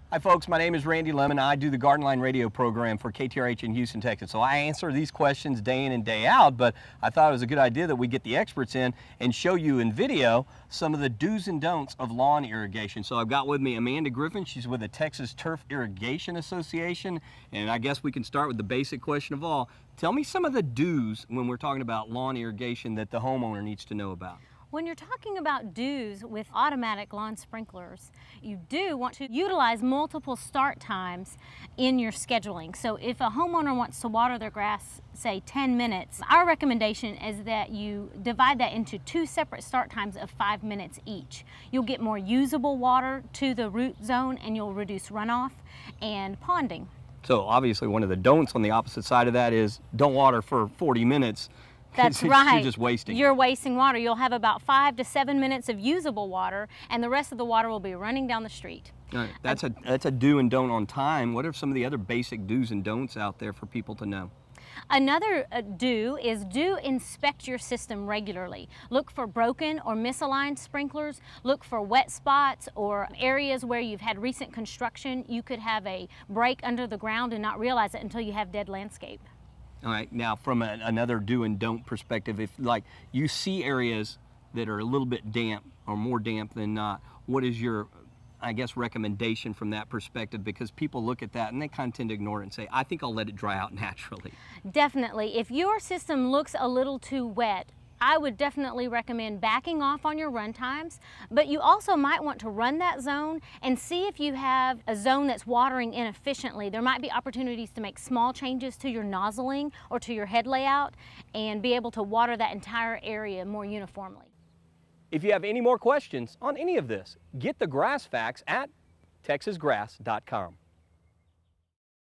Hi folks, my name is Randy Lemon. I do the Garden Line radio program for KTRH in Houston, Texas. So I answer these questions day in and day out, but I thought it was a good idea that we get the experts in and show you in video some of the do's and don'ts of lawn irrigation. So I've got with me Amanda Griffin. She's with the Texas Turf Irrigation Association. And I guess we can start with the basic question of all. Tell me some of the do's when we're talking about lawn irrigation that the homeowner needs to know about. When you're talking about do's with automatic lawn sprinklers, you do want to utilize multiple start times in your scheduling. So if a homeowner wants to water their grass, say 10 minutes, our recommendation is that you divide that into 2 separate start times of 5 minutes each. You'll get more usable water to the root zone and you'll reduce runoff and ponding. So obviously one of the don'ts on the opposite side of that is don't water for 40 minutes. That's right. You're just wasting. You're wasting water. You'll have about 5 to 7 minutes of usable water, and the rest of the water will be running down the street. All right. That's a do and don't on time. What are some of the other basic do's and don'ts out there for people to know? Another do is inspect your system regularly. Look for broken or misaligned sprinklers. Look for wet spots or areas where you've had recent construction. You could have a break under the ground and not realize it until you have dead landscape. All right, now from another do and don't perspective, if like you see areas that are a little bit damp or more damp than not, what is your, I guess, recommendation from that perspective? Because people look at that and they kind of tend to ignore it and say, I think I'll let it dry out naturally. Definitely. If your system looks a little too wet, I would definitely recommend backing off on your run times, but you also might want to run that zone and see if you have a zone that's watering inefficiently. There might be opportunities to make small changes to your nozzling or to your head layout and be able to water that entire area more uniformly. If you have any more questions on any of this, get the grass facts at texasgrass.com.